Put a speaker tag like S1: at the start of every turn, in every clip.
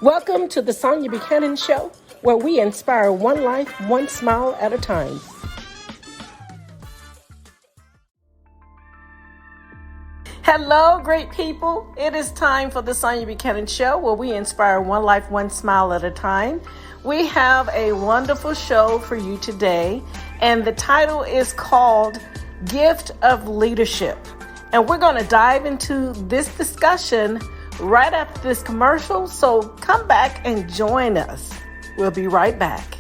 S1: Welcome to the Sonia Buchanan Show, where we inspire one life, one smile at a time. Hello, great people. It is time for the Sonia Buchanan Show, where we inspire one life, one smile at a time. We have a wonderful show for you today, and the title is called Gift of Leadership. And we're going to dive into this discussion right after this commercial, so come back and join us. We'll be right back.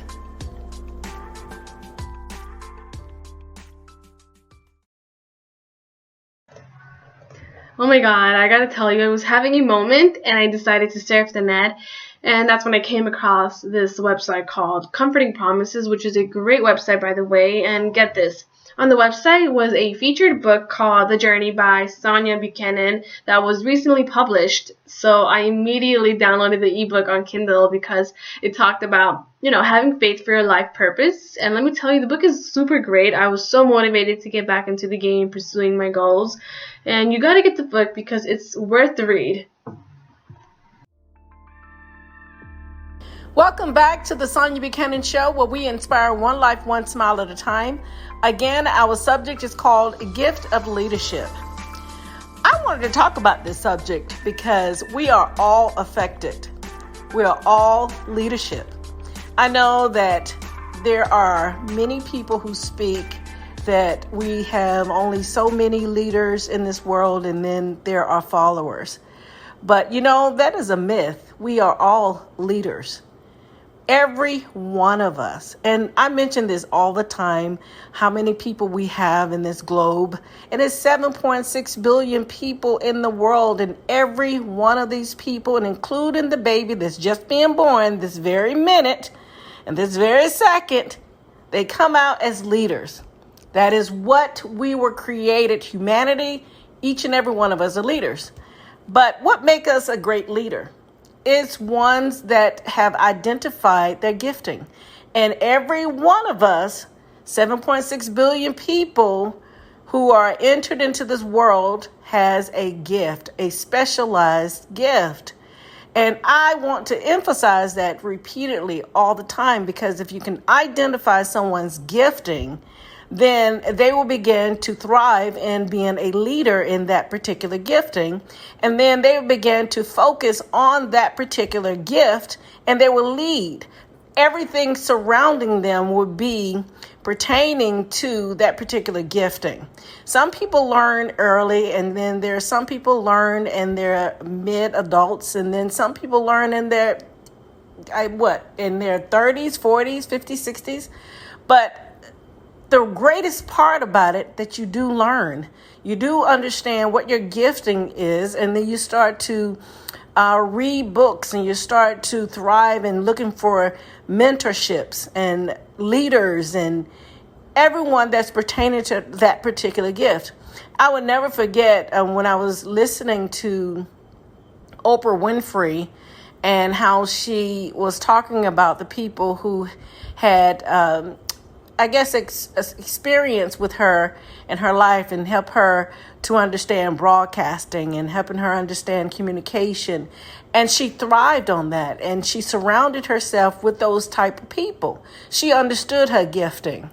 S2: Oh my God, I gotta tell you, I was having a moment and I decided to surf the net. And that's when I came across this website called Comforting Promises, which is a great website, by the way. And get this, on the website was a featured book called The Journey by Sonia Buchanan that was recently published. So I immediately downloaded the ebook on Kindle because it talked about, having faith for your life purpose. And let me tell you, the book is super great. I was so motivated to get back into the game, pursuing my goals. And you gotta get the book because it's worth the read.
S1: Welcome back to the Sonia Buchanan Show, where we inspire one life, one smile at a time. Again, our subject is called Gift of Leadership. I wanted to talk about this subject because we are all affected. We are all leadership. I know that there are many people who speak that we have only so many leaders in this world and then there are followers. But that is a myth. We are all leaders. Every one of us. And I mention this all the time, how many people we have in this globe. And it's 7.6 billion people in the world. And every one of these people, and including the baby that's just being born this very minute and this very second, they come out as leaders. That is what we were created, humanity. Each and every one of us are leaders. But what makes us a great leader? It's ones that have identified their gifting. And every one of us, 7.6 billion people who are entered into this world, has a gift, a specialized gift. And I want to emphasize that repeatedly all the time, because if you can identify someone's gifting, then they will begin to thrive in being a leader in that particular gifting. And then they will begin to focus on that particular gift and they will lead. Everything surrounding them will be pertaining to that particular gifting. Some people learn early, and then there are some people learn in their mid-adults, and then some people learn in their 30s, 40s, 50s, 60s. But the greatest part about it that you do learn, you do understand what your gifting is, and then you start to read books and you start to thrive in looking for mentorships and leaders and everyone that's pertaining to that particular gift. I would never forget when I was listening to Oprah Winfrey and how she was talking about the people who had experience with her in her life and help her to understand broadcasting and helping her understand communication. And she thrived on that. And she surrounded herself with those type of people. She understood her gifting.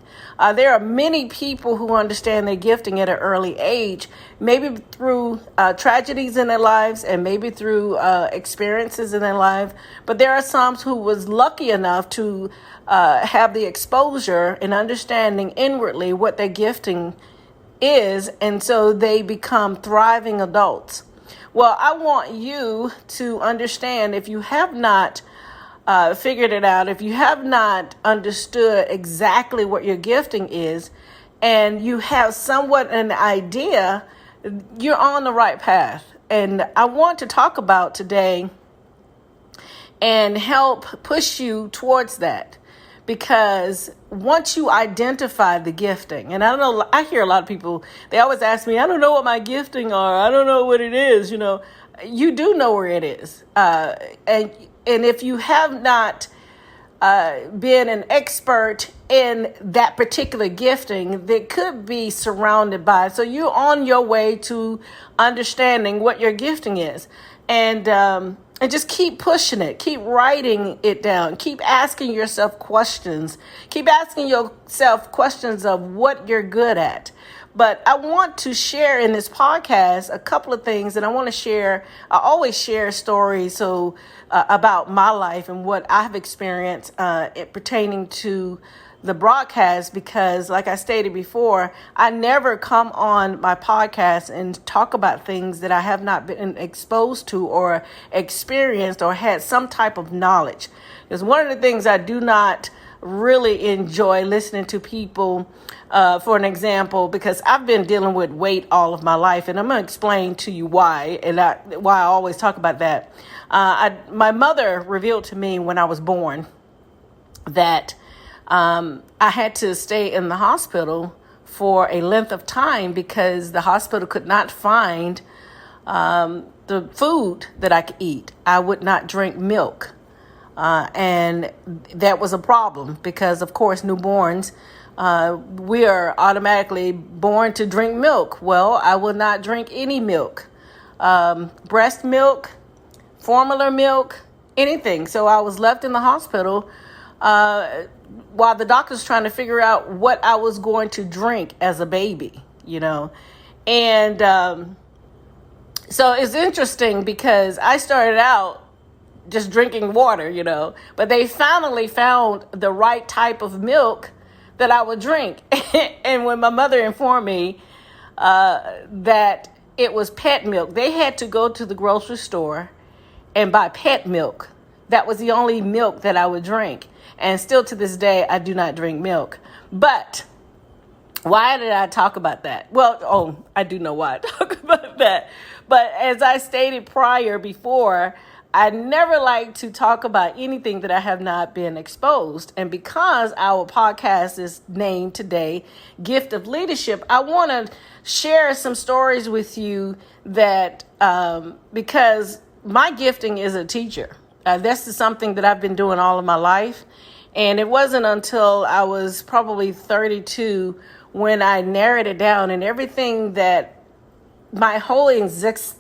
S1: There are many people who understand their gifting at an early age, maybe through tragedies in their lives and maybe through experiences in their life. But there are some who was lucky enough to have the exposure and understanding inwardly what their gifting is, and so they become thriving adults. Well, I want you to understand, if you have not figured it out, if you have not understood exactly what your gifting is, and you have somewhat an idea, you're on the right path. And I want to talk about today and help push you towards that. Because once you identify the gifting, and I don't know, I hear a lot of people, they always ask me, I don't know what my gifting are. I don't know what it is. You do know where it is. And if you have not been an expert in that particular gifting, that could be surrounded by. So you're on your way to understanding what your gifting is. And And just keep pushing it. Keep writing it down. Keep asking yourself questions. Keep asking yourself questions of what you're good at. But I want to share in this podcast a couple of things, and I want to share. I always share stories about my life and what I've experienced pertaining to the broadcast, because like I stated before, I never come on my podcast and talk about things that I have not been exposed to or experienced or had some type of knowledge. Because one of the things I do not really enjoy listening to people, for an example, because I've been dealing with weight all of my life, and I'm going to explain to you why, and why I always talk about that. My mother revealed to me when I was born that I had to stay in the hospital for a length of time because the hospital could not find the food that I could eat. I would not drink milk. And that was a problem because, of course, newborns, we are automatically born to drink milk. Well, I would not drink any milk, breast milk, formula milk, anything. So I was left in the hospital while the doctor's trying to figure out what I was going to drink as a baby, And so it's interesting because I started out just drinking water, but they finally found the right type of milk that I would drink. And when my mother informed me that it was pet milk, they had to go to the grocery store and buy pet milk. That was the only milk that I would drink. And still to this day, I do not drink milk. But why did I talk about that? Well, I do know why I talk about that. But as I stated before, I never like to talk about anything that I have not been exposed. And because our podcast is named today, Gift of Leadership, I want to share some stories with you that because my gifting is a teacher. This is something that I've been doing all of my life. And it wasn't until I was probably 32 when I narrowed it down, and everything that my whole existence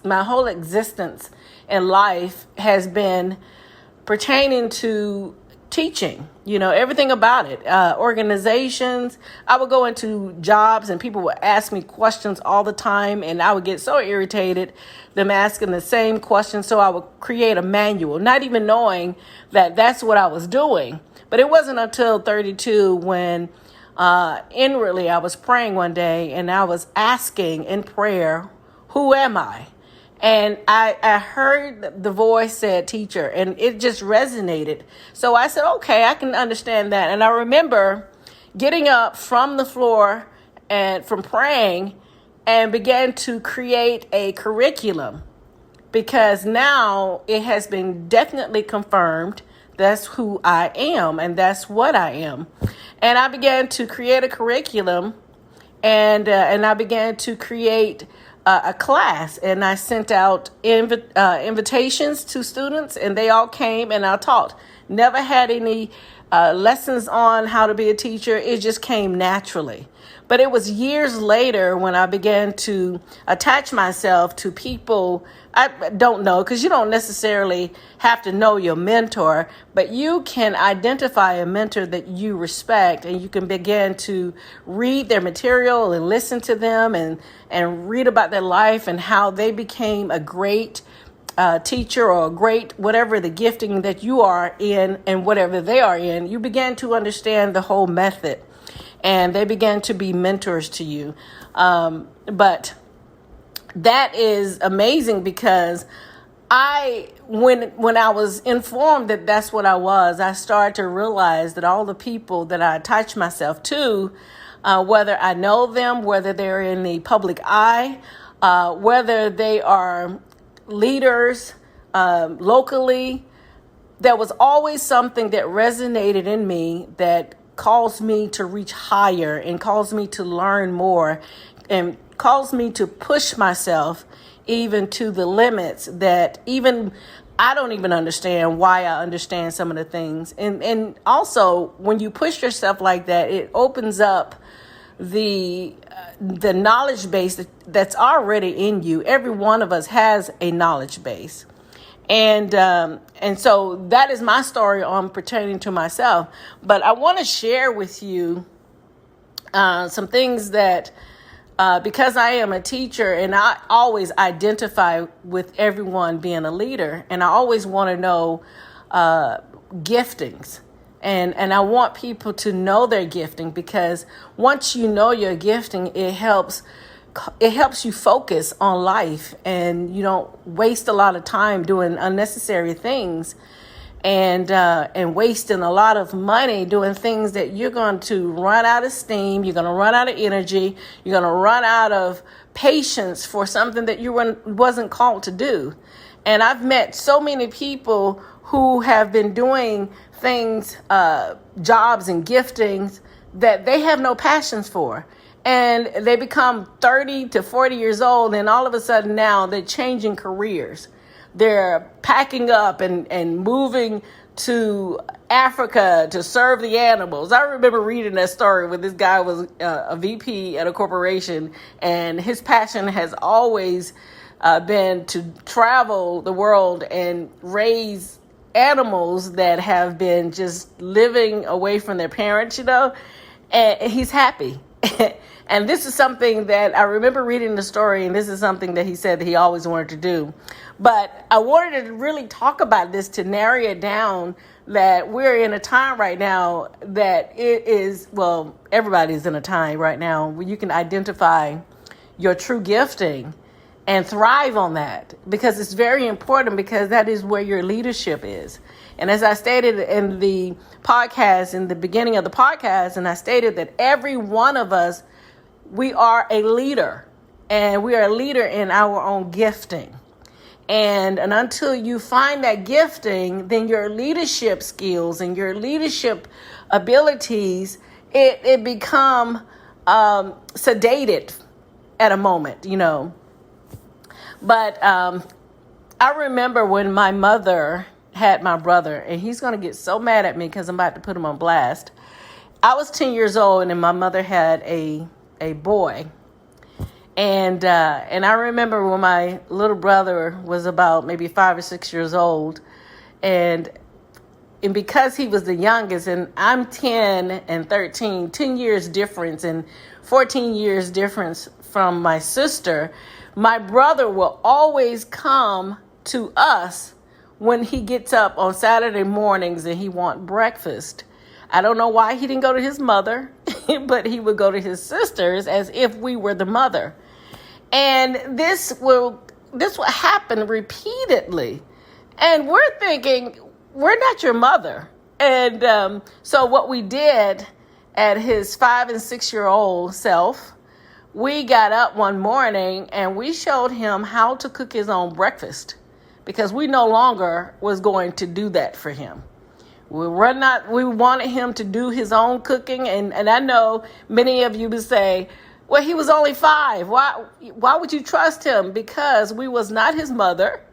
S1: in life has been pertaining to teaching, everything about it. Organizations, I would go into jobs and people would ask me questions all the time, and I would get so irritated them asking the same questions. So I would create a manual, not even knowing that that's what I was doing. But it wasn't until 32 when inwardly I was praying one day and I was asking in prayer, who am I? And I heard the voice said teacher, and it just resonated. So I said, okay, I can understand that. And I remember getting up from the floor and from praying and began to create a curriculum, because now it has been definitely confirmed that's who I am and that's what I am. And I began to create a curriculum, and I began to create a class, and I sent out invitations to students, and they all came and I taught. Never had any lessons on how to be a teacher. It just came naturally. But it was years later when I began to attach myself to people I don't know, because you don't necessarily have to know your mentor, but you can identify a mentor that you respect, and you can begin to read their material and listen to them and read about their life and how they became a great teacher or a great whatever the gifting that you are in and whatever they are in. You begin to understand the whole method, and they began to be mentors to you. But that is amazing, because when I was informed that that's what I was, I started to realize that all the people that I attach myself to, whether I know them, whether they're in the public eye, whether they are leaders locally, there was always something that resonated in me that caused me to reach higher and caused me to learn more and caused me to push myself even to the limits that even I don't even understand why I understand some of the things. And also, when you push yourself like that, it opens up the knowledge base that's already in you. Every one of us has a knowledge base. And so that is my story on pertaining to myself. But I want to share with you some things that, because I am a teacher and I always identify with everyone being a leader, and I always want to know giftings. And I want people to know their gifting, because once you know your gifting, it helps you focus on life, and you don't waste a lot of time doing unnecessary things and wasting a lot of money doing things that you're going to run out of steam, you're going to run out of energy, you're going to run out of patience for something that you wasn't called to do. And I've met so many people who have been doing things, jobs and giftings that they have no passions for. And they become 30 to 40 years old, and all of a sudden now they're changing careers. They're packing up and moving to Africa to serve the animals. I remember reading that story where this guy was a VP at a corporation, and his passion has always been to travel the world and raise animals that have been just living away from their parents, and he's happy. And this is something that I remember reading the story, and this is something that he said that he always wanted to do. But I wanted to really talk about this to narrow it down, that we're in a time right now that it is, well, everybody's in a time right now where you can identify your true gifting and thrive on that, because it's very important, because that is where your leadership is. And as I stated in the podcast, in the beginning of the podcast, and I stated that every one of us, we are a leader, and we are a leader in our own gifting. And until you find that gifting, then your leadership skills and your leadership abilities, it become sedated at a moment, But I remember when my mother had my brother, and he's going to get so mad at me because I'm about to put him on blast. I was 10 years old, and my mother had a boy. And I remember when my little brother was about maybe 5 or 6 years old, and because he was the youngest, and I'm 10 and 13, 10 years difference and 14 years difference from my sister, my brother will always come to us when he gets up on Saturday mornings and he want breakfast. I don't know why he didn't go to his mother, but he would go to his sisters as if we were the mother. And this will happen repeatedly. And we're thinking, we're not your mother. And so what we did at his 5 and 6 year old self, we got up one morning and we showed him how to cook his own breakfast, because we no longer was going to do that for him. We wanted him to do his own cooking. And I know many of you would say, well, he was only 5. Why would you trust him? Because we was not his mother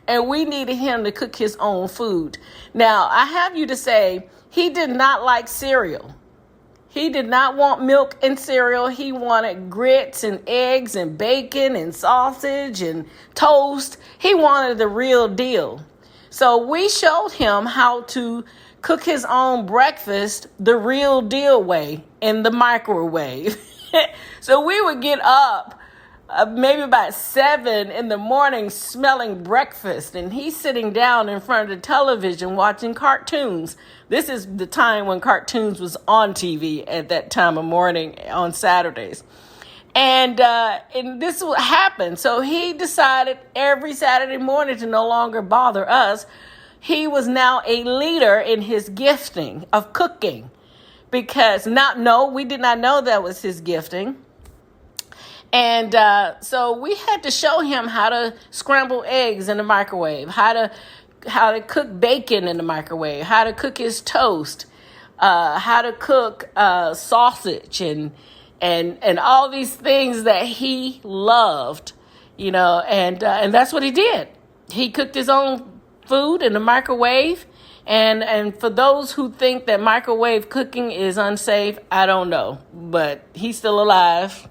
S1: and we needed him to cook his own food. Now, I have you to say, he did not like cereal. He did not want milk and cereal. He wanted grits and eggs and bacon and sausage and toast. He wanted the real deal. So we showed him how to cook his own breakfast the real deal way, in the microwave. So we would get up maybe about 7 in the morning smelling breakfast, and he's sitting down in front of the television watching cartoons. This is the time when cartoons was on TV at that time of morning on Saturdays. And this would happen. So he decided every Saturday morning to no longer bother us. He was now a leader in his gifting of cooking, because we did not know that was his gifting. And so we had to show him how to scramble eggs in the microwave, how to cook bacon in the microwave, how to cook his toast, how to cook sausage and all these things that he loved, and that's what he did. He cooked his own food in the microwave. And for those who think that microwave cooking is unsafe, I don't know, but he's still alive.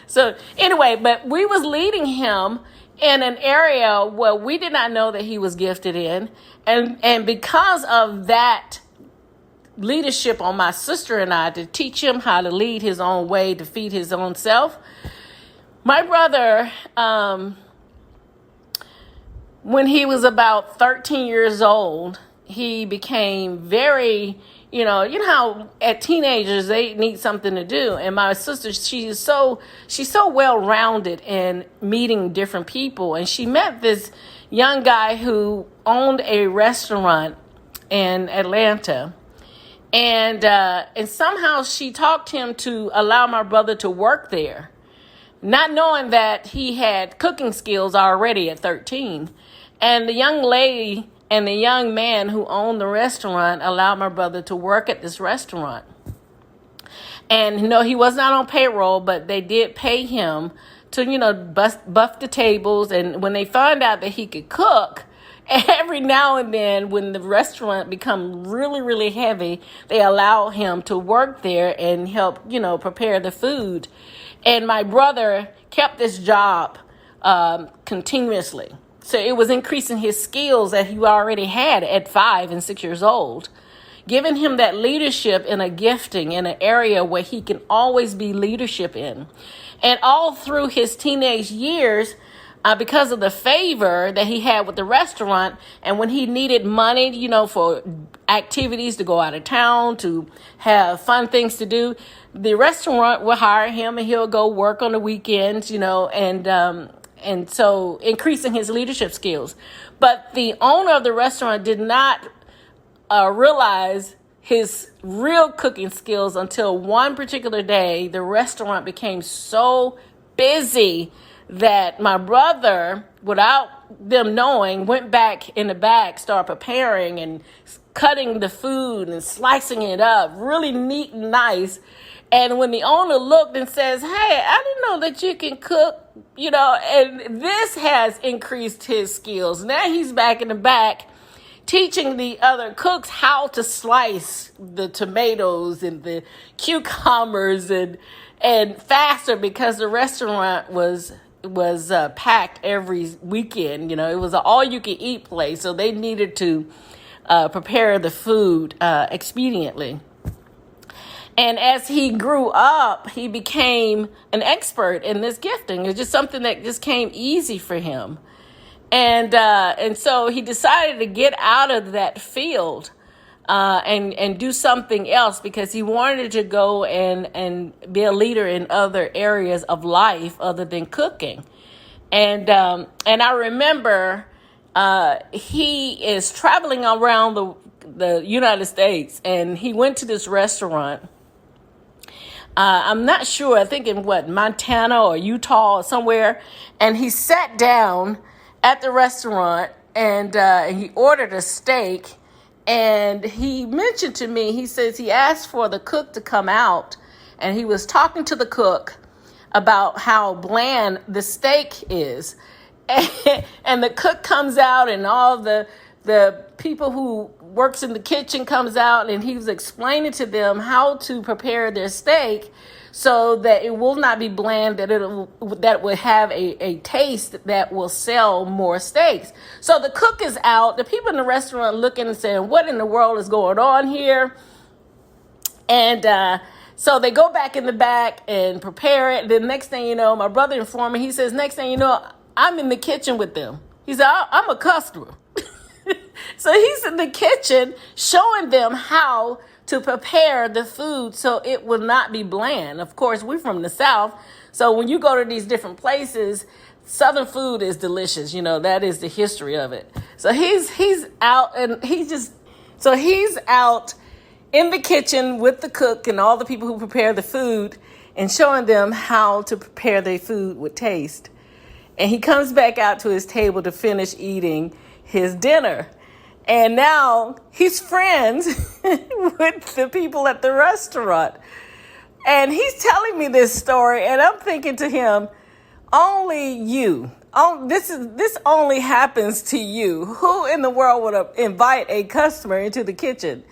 S1: So anyway, but we was leading him in an area where we did not know that he was gifted in. And because of that leadership on my sister and I to teach him how to lead his own way, to feed his own self, my brother, when he was about 13 years old, he became very, you know how at teenagers they need something to do. And my sister, she's so well-rounded in meeting different people. And she met this young guy who owned a restaurant in Atlanta. And somehow she talked him to allow my brother to work there, not knowing that he had cooking skills already at 13. And the young lady and the young man who owned the restaurant allowed my brother to work at this restaurant. And, he was not on payroll, but they did pay him to, buff the tables. And when they found out that he could cook, every now and then when the restaurant become really, really heavy, they allow him to work there and help, prepare the food. And my brother kept this job continuously. So it was increasing his skills that he already had at 5 and 6 years old, giving him that leadership in a gifting in an area where he can always be leadership in. And all through his teenage years, because of the favor that he had with the restaurant, and when he needed money, for activities to go out of town, to have fun things to do, the restaurant will hire him and he'll go work on the weekends, and so increasing his leadership skills. But the owner of the restaurant did not realize his real cooking skills until one particular day. The restaurant became so busy that my brother, without them knowing, went back in the back, started preparing and cutting the food and slicing it up really neat and nice. And when the owner looked and says, "Hey, I didn't know that you can cook," and this has increased his skills. Now he's back in the back teaching the other cooks how to slice the tomatoes and the cucumbers and faster, because the restaurant was packed every weekend. It was an all-you-can-eat place, so they needed to prepare the food expediently. And as he grew up, he became an expert in this gifting. It's just something that just came easy for him. And so he decided to get out of that field and do something else, because he wanted to go and be a leader in other areas of life other than cooking. And I remember he is traveling around the United States, and he went to this restaurant. I'm not sure, I think in Montana or Utah or somewhere. And he sat down at the restaurant and he ordered a steak. And he mentioned to me, he says he asked for the cook to come out, and he was talking to the cook about how bland the steak is. And the cook comes out, and all the people who works in the kitchen comes out, and he was explaining to them how to prepare their steak so that it will not be bland, that will have a taste that will sell more steaks. So the cook is out, the people in the restaurant looking and saying, "What in the world is going on here?" And so they go back in the back and prepare it. The next thing you know, my brother informed me, he says, "Next thing you know, I'm in the kitchen with them." He said, "I'm a customer." So he's in the kitchen showing them how to prepare the food so it will not be bland. Of course, we're from the South, so when you go to these different places, Southern food is delicious. That is the history of it. So he's out, and he's out in the kitchen with the cook and all the people who prepare the food, and showing them how to prepare their food with taste. And he comes back out to his table to finish eating his dinner. And now he's friends with the people at the restaurant. And he's telling me this story, and I'm thinking to him, only you. This only happens to you. Who in the world would invite a customer into the kitchen?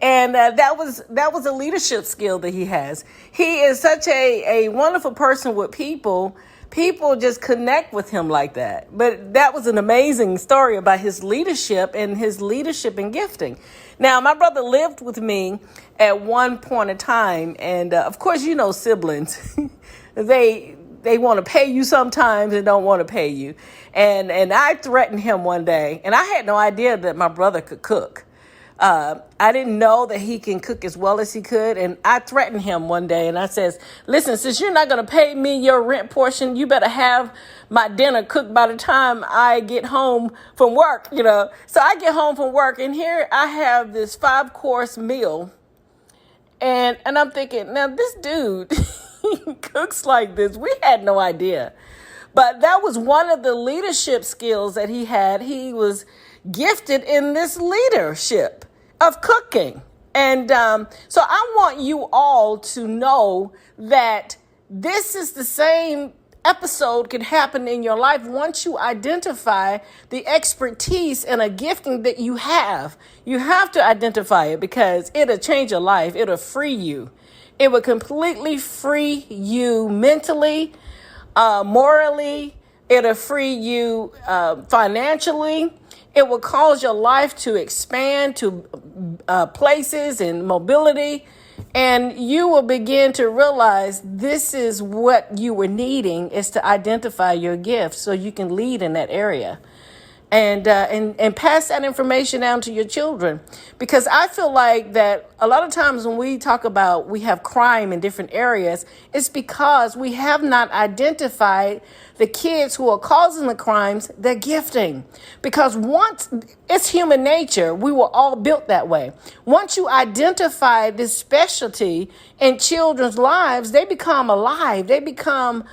S1: And that was a leadership skill that he has. He is such a wonderful person with people, people just connect with him like that. But that was an amazing story about his leadership and gifting. Now, my brother lived with me at one point in time, and of course, siblings, they want to pay you sometimes and don't want to pay you. And I threatened him one day, and I had no idea that my brother could cook. I didn't know that he can cook as well as he could. And I threatened him one day and I says, listen, since you're not going to pay me your rent portion, you better have my dinner cooked by the time I get home from work, So I get home from work and here I have this 5-course meal. And I'm thinking, now this dude cooks like this. We had no idea. But that was one of the leadership skills that he had. He was gifted in this leadership of cooking. And so I want you all to know that this is the same episode could happen in your life once you identify the expertise and a gifting that you have. You have to identify it because it'll change your life. It'll free you. It will completely free you mentally, morally. It'll free you financially. It will cause your life to expand to places and mobility. And you will begin to realize this is what you were needing, is to identify your gift so you can lead in that area. And pass that information down to your children. Because I feel like that a lot of times when we talk about we have crime in different areas, it's because we have not identified the kids who are causing the crimes, their gifting. Because once, it's human nature, we were all built that way. Once you identify this specialty in children's lives, they become alive. They become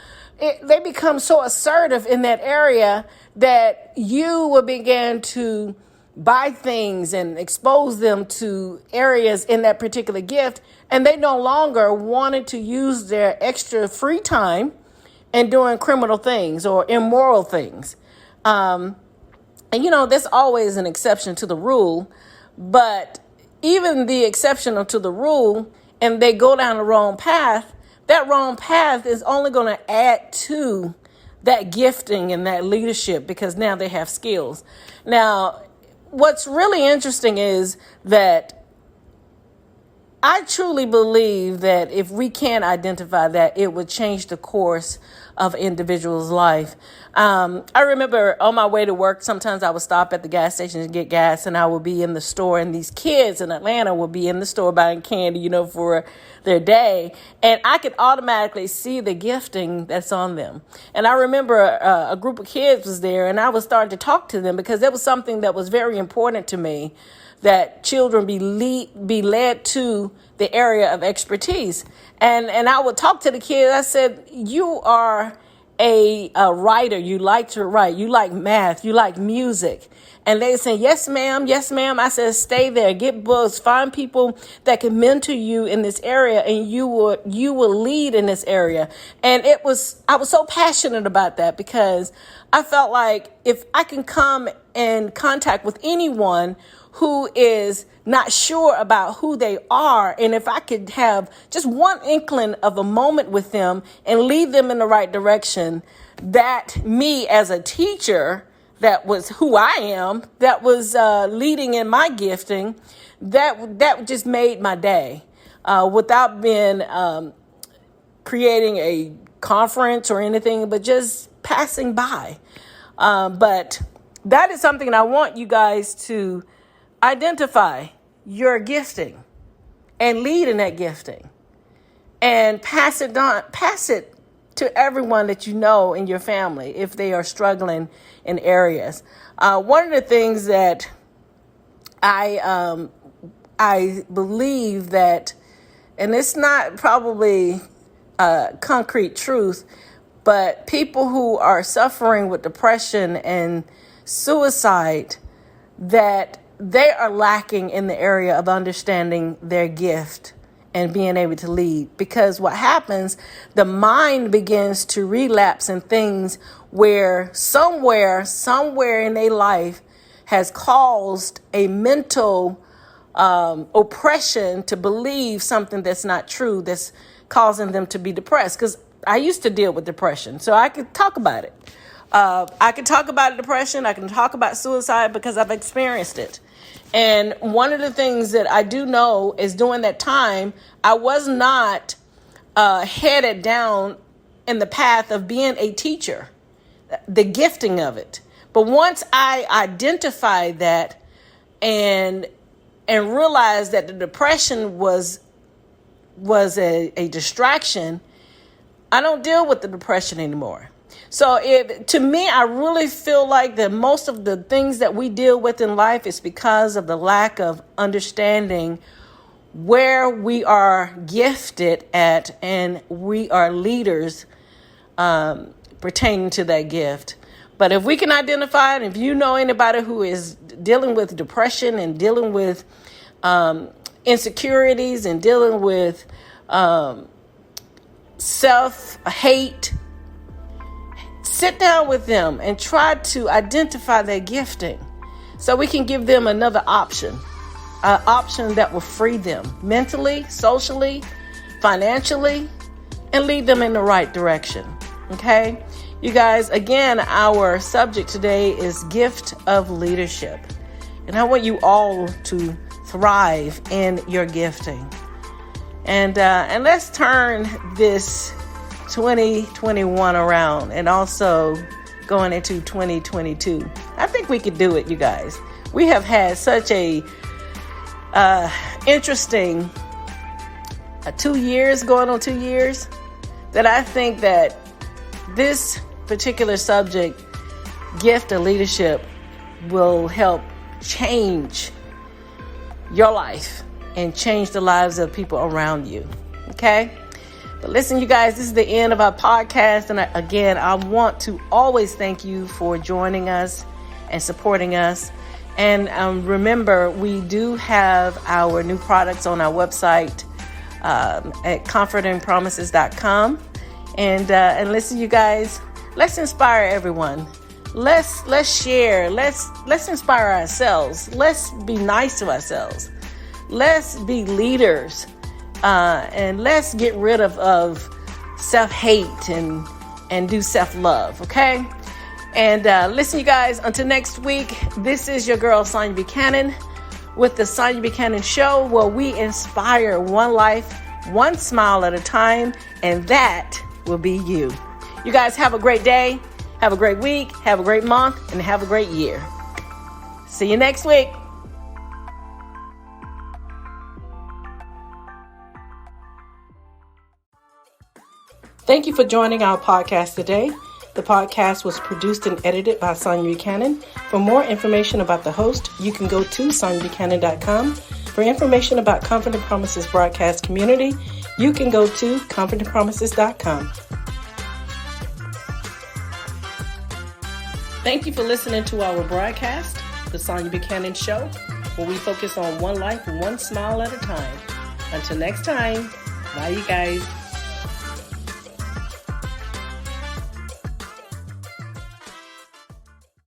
S1: so assertive in that area that you will begin to buy things and expose them to areas in that particular gift. And they no longer wanted to use their extra free time in doing criminal things or immoral things. And there's always an exception to the rule, but even the exception to the rule, and they go down the wrong path, that wrong path is only going to add to that gifting and that leadership because now they have skills. Now, what's really interesting is that I truly believe that if we can identify that, it would change the course of individual's life. I remember on my way to work, sometimes I would stop at the gas station to get gas and I would be in the store and these kids in Atlanta would be in the store buying candy, for their day. And I could automatically see the gifting that's on them. And I remember a group of kids was there and I was starting to talk to them because that was something that was very important to me, that children be led to the area of expertise. And I would talk to the kids. I said, you are a writer. You like to write. You like math. You like music. And they say, yes, ma'am. Yes, ma'am. I said, stay there. Get books. Find people that can mentor you in this area, and you will lead in this area. And I was so passionate about that because I felt like if I can come in contact with anyone who is not sure about who they are, and if I could have just one inkling of a moment with them and lead them in the right direction, that me as a teacher, that was who I am, that was leading in my gifting, that just made my day without being creating a conference or anything, but just passing by. But that is something I want you guys to identify your gifting and lead in that gifting and pass it to everyone that you know in your family if they are struggling in areas. One of the things that I believe that, and it's not probably concrete truth, but people who are suffering with depression and suicide, that they are lacking in the area of understanding their gift and being able to lead. Because what happens, the mind begins to relapse in things where somewhere in their life has caused a mental oppression to believe something that's not true, that's causing them to be depressed. Because I used to deal with depression, so I could talk about it. I can talk about depression. I can talk about suicide because I've experienced it. And one of the things that I do know is during that time, I was not headed down in the path of being a teacher, the gifting of it. But once I identified that and realized that the depression was a distraction, I don't deal with the depression anymore. So to me, I really feel like that most of the things that we deal with in life is because of the lack of understanding where we are gifted at, and we are leaders pertaining to that gift. But if we can identify it, if you know anybody who is dealing with depression and dealing with insecurities and dealing with self-hate, sit down with them and try to identify their gifting so we can give them another option, an option that will free them mentally, socially, financially, and lead them in the right direction. Okay? You guys, again, our subject today is gift of leadership. And I want you all to thrive in your gifting. And let's turn this 2021 around and also going into 2022. I think we could do it, you guys. We have had such a interesting 2 years, going on 2 years, that I think that this particular subject, gift of leadership, will help change your life and change the lives of people around you. Okay? But listen, you guys, this is the end of our podcast. And I want to always thank you for joining us and supporting us. And remember, we do have our new products on our website at comfortingpromises.com. And listen, you guys, let's inspire everyone. Let's share. Let's inspire ourselves. Let's be nice to ourselves. Let's be leaders. And let's get rid of self-hate and do self-love, okay? And listen, you guys, until next week, this is your girl, Sonia Buchanan, with the Sonia Buchanan Show, where we inspire one life, one smile at a time, and that will be you. You guys have a great day, have a great week, have a great month, and have a great year. See you next week. Thank you for joining our podcast today. The podcast was produced and edited by Sonia Buchanan. For more information about the host, you can go to soniabuchanan.com. For information about Confident Promises broadcast community, you can go to confidentpromises.com. Thank you for listening to our broadcast, The Sonia Buchanan Show, where we focus on one life, one smile at a time. Until next time, bye you guys.